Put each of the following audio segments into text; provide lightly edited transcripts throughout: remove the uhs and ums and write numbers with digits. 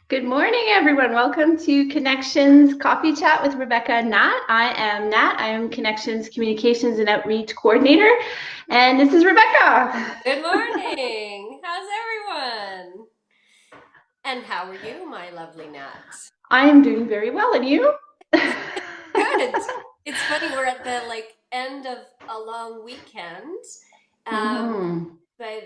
Good morning, everyone. Welcome to Connections Coffee Chat with Rebecca and Nat. I am Nat. I am Connections Communications and Outreach Coordinator. And this is Rebecca. Good morning. How's everyone? And how are you, my lovely Nat? I am doing very well. And you? Good. It's funny, we're at the end of a long weekend. Um, Mhm. but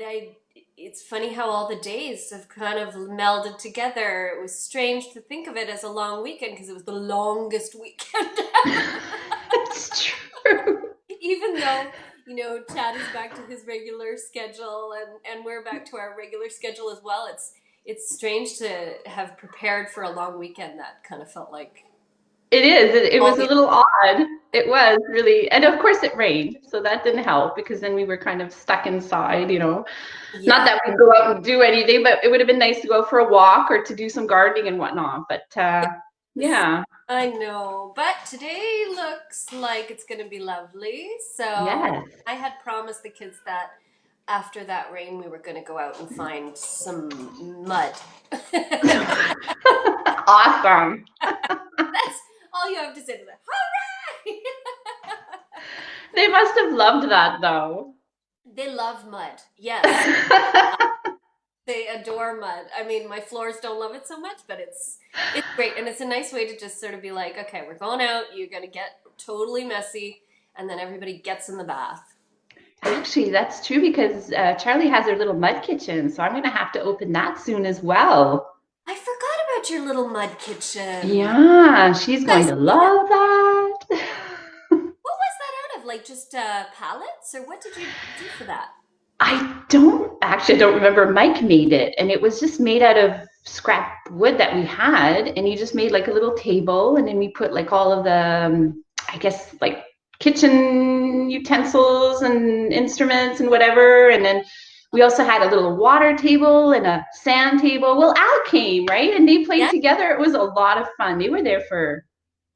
it's funny how all the days have kind of melded together. It was strange to think of it as a long weekend because it was the longest weekend ever. It's true. Even though, Chad is back to his regular schedule and we're back to our regular schedule as well. It's strange to have prepared for a long weekend that kind of felt like It is. It all was a the little odd. It was really, and of course it rained, so that didn't help because then we were kind of stuck inside. Not yeah. that we'd go out and do anything, but it would have been nice to go for a walk or to do some gardening and whatnot. But Yes, yeah, I know. But today looks like it's going to be lovely. So yes. I had promised the kids that after that rain we were going to go out and find some mud. Awesome. That's all you have to say to them. Hooray! They must have loved that though. They love mud. Yes. They adore mud. I mean, my floors don't love it so much, but it's great and it's a nice way to just sort of be like, okay, we're going out, you're going to get totally messy and then everybody gets in the bath. Actually, that's true because Charlie has her little mud kitchen, so I'm going to have to open that soon as well. I forgot about your little mud kitchen. Yeah, she's You going guys to made it. love that. What was that out of? Like just pallets or what did you do for that? I don't remember. Mike made it, and it was just made out of scrap wood that we had, and he just made like a little table, and then we put like all of the, I guess like kitchen utensils and instruments and whatever, and then we also had a little water table and a sand table. Well, Al came, right, and they played Yeah, together. It was a lot of fun. They were there for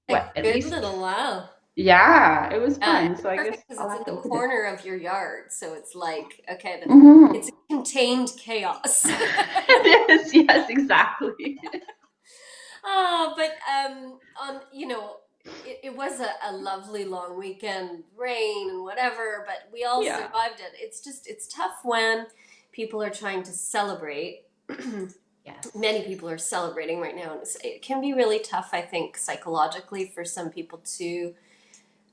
a what, at good least, little while. yeah, it was Yeah, fun. it's So I guess perfect because I'll it's in have to the open it. corner of your yard. So it's like, okay, it's Mm-hmm. a contained chaos. It is, yes, exactly. But it was a lovely long weekend, rain and whatever, but we all Yeah. survived it. It's tough when people are trying to celebrate. Yes. Many people are celebrating right now, and it can be really tough, I think, psychologically for some people to,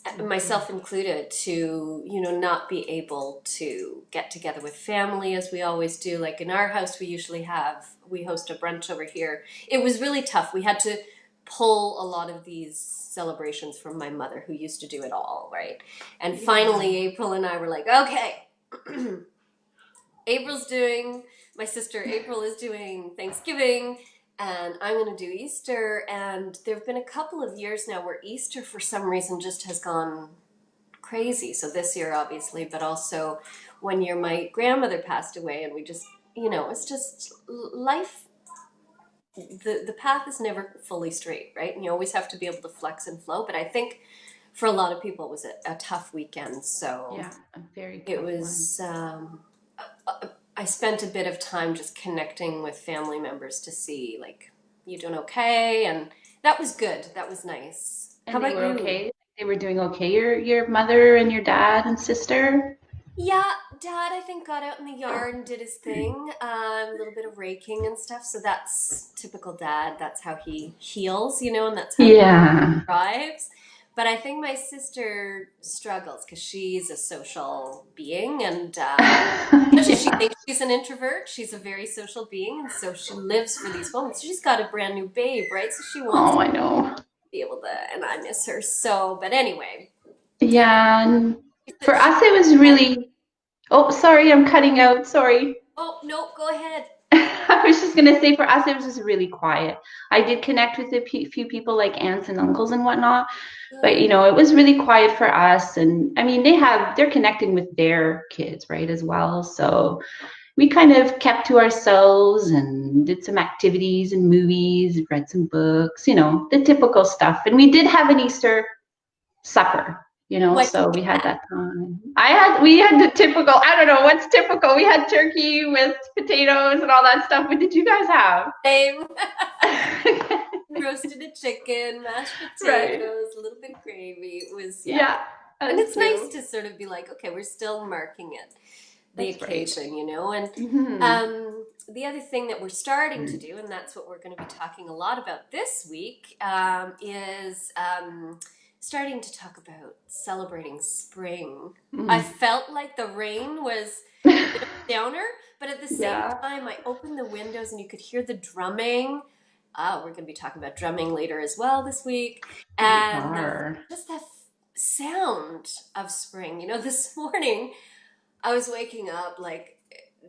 Mhm. myself included, to not be able to get together with family as we always do. Like in our house we host a brunch over here. It was really tough. We had to pull a lot of these celebrations from my mother who used to do it all, right? And Yeah. finally April and I were like, okay, April's doing, my sister April is doing Thanksgiving, and I'm going to do Easter. And there have been a couple of years now where Easter, for some reason, just has gone crazy. So this year, obviously, but also one year my grandmother passed away, and we just, it's just life. The path is never fully straight, right? And you always have to be able to flex and flow. But I think for a lot of people, it was a tough weekend. So Yeah, a very it tough one. was. I spent a bit of time just connecting with family members to see, like, you doing okay? And that was good. That was nice. How And they about were you? okay. They were doing okay. Your mother and your dad and sister. Yeah, Dad, I think, got out in the yard and did his thing. A little bit of raking and stuff. So that's typical Dad. That's how he heals, and that's how he Yeah. thrives. But I think my sister struggles because she's a social being, and much as she Yeah. thinks she's an introvert, she's a very social being, and so she lives for these moments. She's got a brand new babe, right? So she wants Oh, to I know. be able to, and I miss her so. But anyway, Yeah. And for she, us, it was really. Oh, sorry, I'm cutting out. Sorry. oh no, go ahead. I was just gonna say for us, it was just really quiet. I did connect with a few people like aunts and uncles and whatnot, but Good. it was really quiet for us. And I mean, they're connecting with their kids, right, as well. So we kind of kept to ourselves and did some activities and movies, read some books, the typical stuff. And we did have an Easter supper. What So we had that time. We had the typical, I don't know what's typical. We had turkey with potatoes and all that stuff. What did you guys have? same? Roasted a chicken, mashed Right. potatoes, a little bit of gravy. It was, yeah. Yeah, And us it's nice too. to sort of be like, okay, we're still marking it, the That's right. occasion, you know? And Hmm. the other thing that we're starting to do, and that's what we're going to be talking a lot about this week, is starting to talk about celebrating spring. I Mm. felt like the rain was a bit of a downer, but at the same Yeah. time, I opened the windows and you could hear the drumming. We're going to be talking about drumming later as well this week. We And are. just that sound of spring. You know, this morning I was waking up like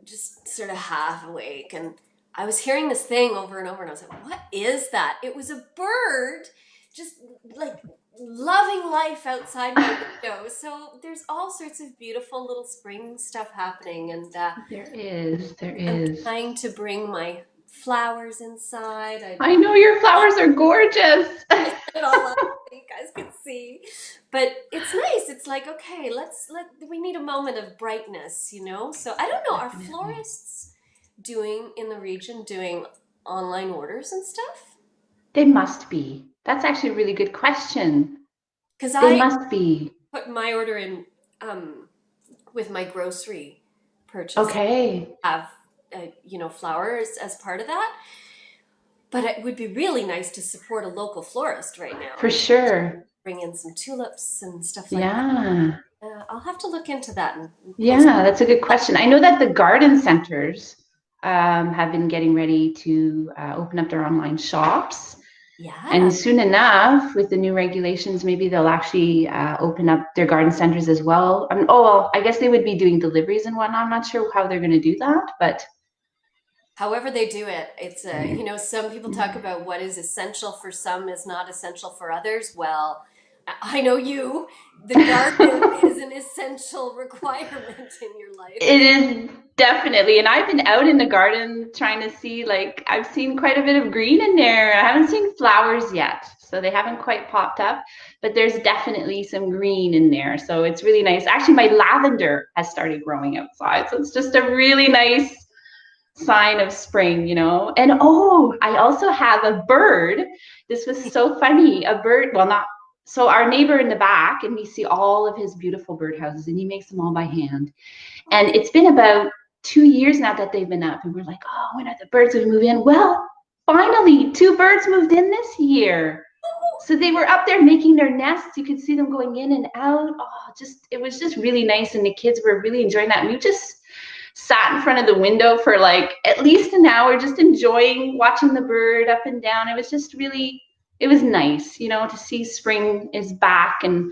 just sort of half awake and I was hearing this thing over and over and I was like, what is that? It was a bird just like loving life outside my window. So there's all sorts of beautiful little spring stuff happening and There is. There I'm is. trying to bring my flowers inside. I I know your flowers are gorgeous. set it all up so you guys can see. But it's nice. It's like, okay, we need a moment of brightness, you know? So I don't know, are Definitely. florists doing in the region doing online orders and stuff? They must be. That's actually a really good question. Because They I must be. put my order in with my grocery purchase. Okay. I have, flowers as part of that. But it would be really nice to support a local florist right now. For You know, sure. bring in some tulips and stuff like that. Yeah. I'll have to look into that and post. Yeah, that's a good question. I know that the garden centers have been getting ready to open up their online shops. And Yeah. soon enough, with the new regulations, maybe they'll actually open up their garden centers as well. Well, I guess they would be doing deliveries and whatnot. I'm not sure how they're going to do that, but However they do it, it's some people talk about what is essential for some is not essential for others. Well, I know you. The garden is an essential requirement in your life. it is definitely. And I've been out in the garden trying to see, like, I've seen quite a bit of green in there. I haven't seen flowers yet, so they haven't quite popped up, but there's definitely some green in there. So it's really nice. Actually, my lavender has started growing outside. So it's just a really nice sign of spring. And oh, I also have a bird. This was so funny. A bird, well, not so our neighbor in the back, and we see all of his beautiful birdhouses, and he makes them all by hand. Oh, And it's been about 2 years now that they've been up, and we're like, oh, when are the birds going to move in? Well, finally, two birds moved in this year. So they were up there making their nests. You could see them going in and out. Oh, it was just really nice, and the kids were really enjoying that. And we just sat in front of the window for like at least an hour, just enjoying watching the bird up and down. It was nice, to see spring is back and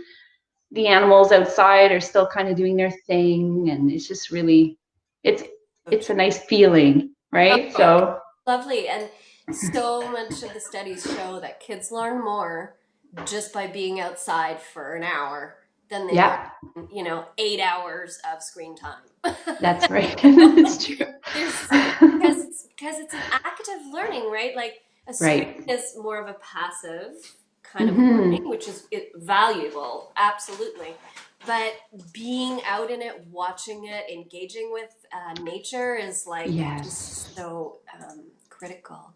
the animals outside are still kind of doing their thing. And it's just really, it's, so it's true. a nice feeling, right? Oh, So, lovely. And so much of the studies show that kids learn more just by being outside for an hour than they learn, yeah, 8 hours of screen time. that's right. It's true. There's because it's an active learning, right? Like a screen Right. is more of a passive kind of learning, Mm-hmm. which is valuable, absolutely. But being out in it, watching it, engaging with nature is like Yes. just so critical.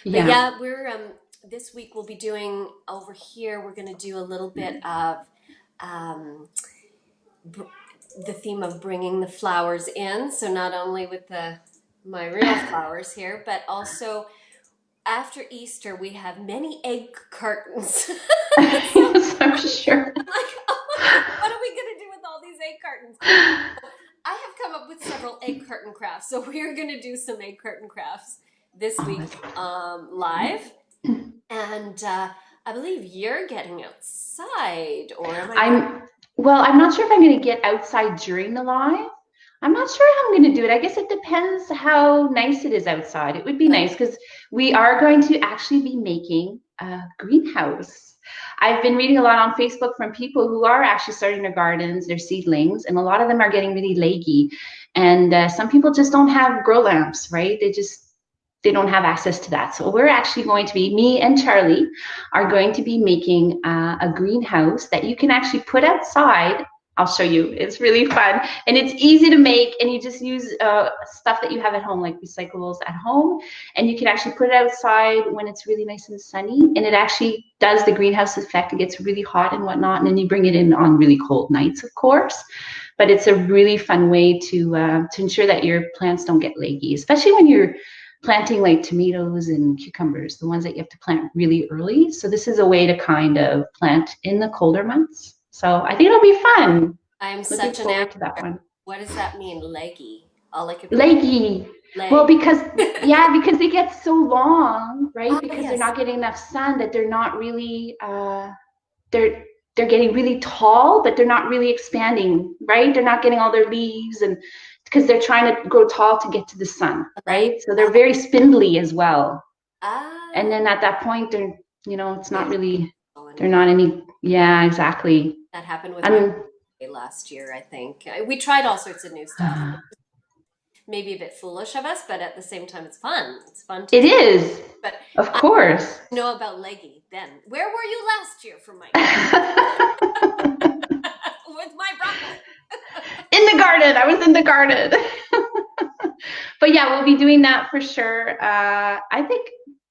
But Yeah. yeah, we're this week we'll be doing over here. We're going to do a little bit of um, br- the theme of bringing the flowers in. So not only with the my real flowers here, but also after Easter we have many egg cartons. So So sure. I'm like, oh my god, what are we gonna do with all these egg cartons? I have come up with several egg carton crafts, so we're gonna do some egg carton crafts this Oh, week live, and I believe you're getting outside, or am I? I'm well, I'm not sure if I'm going to get outside during the live. I'm not sure how I'm going to do it. I guess it depends how nice it is outside. It would be nice because we are going to actually be making a greenhouse. I've been reading a lot on Facebook from people who are actually starting their gardens, their seedlings, and a lot of them are getting really leggy. And some people just don't have grow lamps, right? They just they don't have access to that. So we're actually going to be, me and Charlie are going to be making a greenhouse that you can actually put outside. I'll show you. It's really fun and it's easy to make, and you just use stuff that you have at home, like recyclables at home, and you can actually put it outside when it's really nice and sunny, and it actually does the greenhouse effect. It gets really hot and whatnot, and then you bring it in on really cold nights, of course. But it's a really fun way to ensure that your plants don't get leggy, especially when you're planting like tomatoes and cucumbers, the ones that you have to plant really early. So this is a way to kind of plant in the colder months. So I think it'll be fun. I'm Looking such an forward to that one. What does that mean, leggy? All I could Leggy. leg. Well, because because they get so long, right? Ah, Because yes. they're not getting enough sun, that they're not really they're getting really tall, but they're not really expanding, right? They're not getting all their leaves, and because they're trying to grow tall to get to the sun, right? So they're very spindly as well. And then at that point, they're, it's not really, they're not any, yeah, exactly. That happened with my last year, I think. We tried all sorts of new stuff. Maybe a bit foolish of us, but at the same time, it's fun. It's fun to It is, but of course. I know about leggy then. Where were you last year for my with my broccoli? In the garden. I was in the garden. But yeah, we'll be doing that for sure. I think,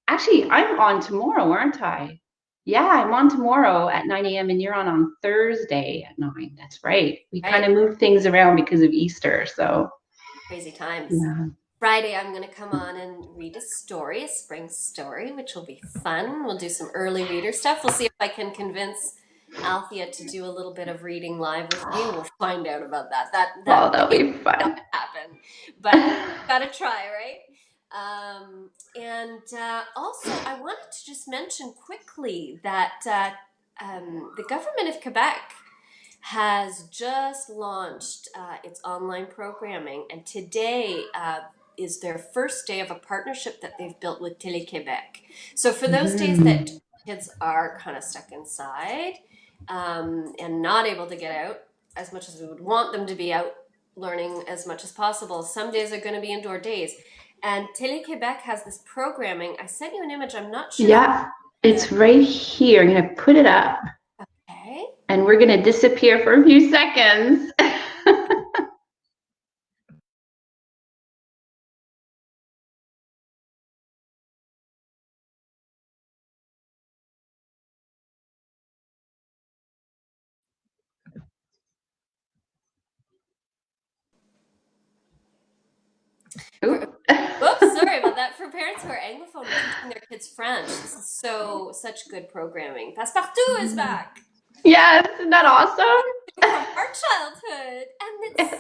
actually, I'm on tomorrow, aren't I? Yeah, I'm on tomorrow at 9 a.m. and you're on Thursday at 9. That's right. We kind of moved things around because of Easter, so. Crazy times. Yeah. Friday, I'm going to come on and read a story, a spring story, which will be fun. We'll do some early reader stuff. We'll see if I can convince Althea to do a little bit of reading live with me. We'll find out about that. That'll be fun. Happen, but gotta try, right? Also, I wanted to just mention quickly that the government of Quebec has just launched its online programming, and today is their first day of a partnership that they've built with Télé-Québec. So for those days that kids are kind of stuck inside and not able to get out as much as we would want them to be out learning as much as possible, some days are going to be indoor days. And Télé-Québec has this programming. I sent you an image. I'm not sure. Yeah, it's right here. I'm going to put it up. Okay. And we're going to disappear for a few seconds. Whoops, sorry about that. For parents who are Anglophone teaching their kids French, this is such good programming. Passepartout is back. Yes, isn't that awesome? From our childhood, and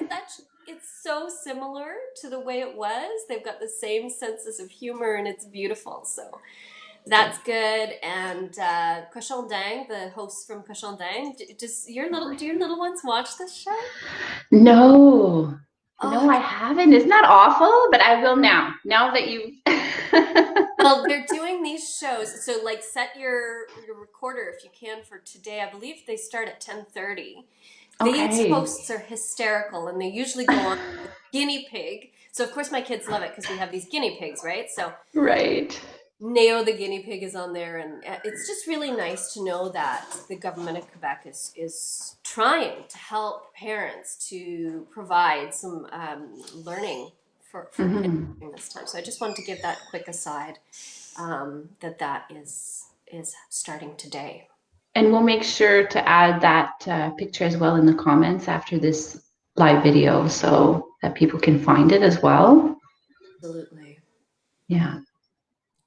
it's so similar to the way it was. They've got the same senses of humor, and it's beautiful. So that's good. And Cochon Dang, the host from Cochon Dang, do your little ones watch this show? No. No, I haven't. Isn't that awful? But I will now. Now that you've... Well, they're doing these shows. So, like, set your recorder if you can for today. I believe they start at 10:30. These hosts are hysterical, and they usually go on with guinea pig. So, of course, my kids love it because we have these guinea pigs, right? So, right. Neo the guinea pig is on there, and it's just really nice to know that the government of Quebec is trying to help parents to provide some learning for during this time. So I just wanted to give that quick aside that is starting today. And we'll make sure to add that picture as well in the comments after this live video so that people can find it as well. Absolutely. Yeah.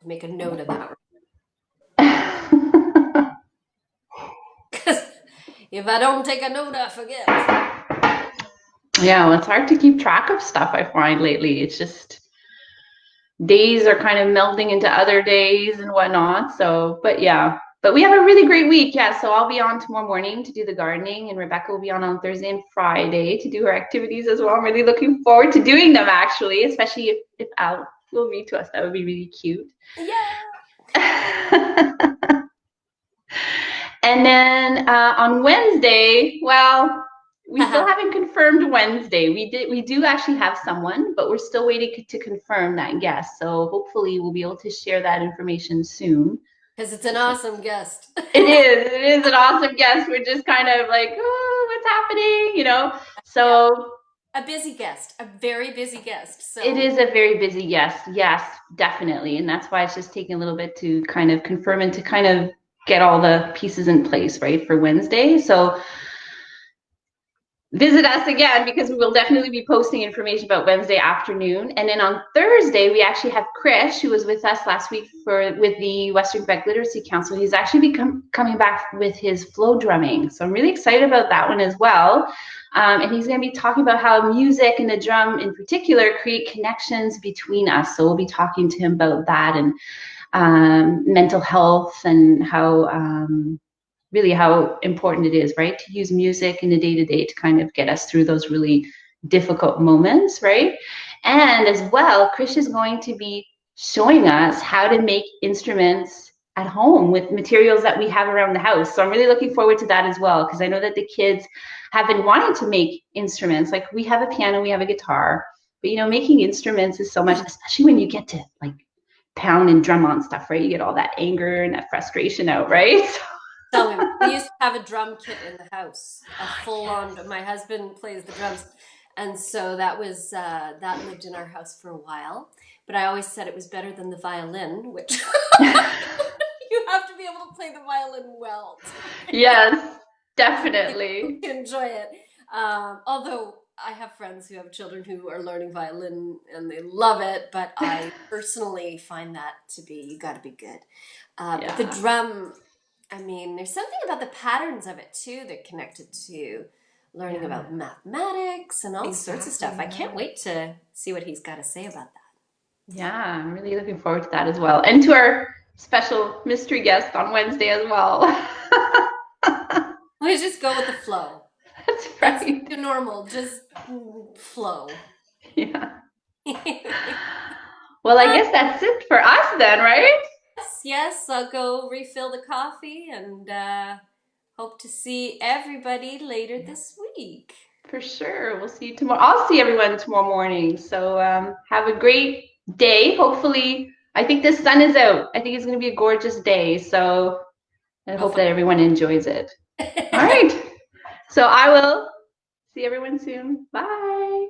Make a note of that. Because if I don't take a note, I forget. Yeah, well, it's hard to keep track of stuff, I find, lately. It's just days are kind of melding into other days and whatnot. So, but yeah. But we have a really great week. Yeah, so I'll be on tomorrow morning to do the gardening, and Rebecca will be on Thursday and Friday to do her activities as well. I'm really looking forward to doing them, actually, especially if Al will read to us. That would be really cute. Yeah. And then on Wednesday, well, we still haven't confirmed Wednesday. We do actually have someone, but we're still waiting to confirm that guest. So hopefully we'll be able to share that information soon. Because it's an awesome guest. It is an awesome guest. We're just kind of like, oh, what's happening, Yeah. So A busy guest, a very busy guest. So it is a very busy guest. Yes, definitely. And that's why it's just taking a little bit to kind of confirm and to kind of get all the pieces in place, right, for Wednesday. So visit us again, because we will definitely be posting information about Wednesday afternoon. And then on Thursday, we actually have Krish, who was with us last week with the Western Quebec Literacy Council. He's actually coming back with his flow drumming. So I'm really excited about that one as well. And he's going to be talking about how music and the drum in particular create connections between us. So we'll be talking to him about that, and mental health, and how really how important it is, right, to use music in the day-to-day to kind of get us through those really difficult moments, right? And as well, Krish is going to be showing us how to make instruments at home with materials that we have around the house. So I'm really looking forward to that as well, because I know that the kids have been wanting to make instruments. Like, we have a piano, we have a guitar, but making instruments is so much, especially when you get to like pound and drum on stuff, right? You get all that anger and that frustration out, right? tell me, we used to have a drum kit in the house, a full-on. My husband plays the drums, and so that lived in our house for a while. But I always said it was better than the violin, which you have to be able to play the violin well Yes, definitely. to enjoy it. Although I have friends who have children who are learning violin and they love it, but I personally find that to be, you got to be good. But the Yeah. drum, I mean, there's something about the patterns of it too that connected to learning Yeah. about mathematics and all sorts of stuff. I Exactly. can't wait to see what he's got to say about that. Yeah, I'm really looking forward to that as well. And to our special mystery guest on Wednesday as well. We just go with the flow. That's That's right. the normal, just flow. Yeah. Well, I guess that's it for us then, right? Yes, I'll go refill the coffee and hope to see everybody later this week. For sure. We'll see you tomorrow. I'll see everyone tomorrow morning. So have a great day. Hopefully, I think the sun is out. I think it's going to be a gorgeous day. So I hope that everyone enjoys it. All right. So I will see everyone soon. Bye.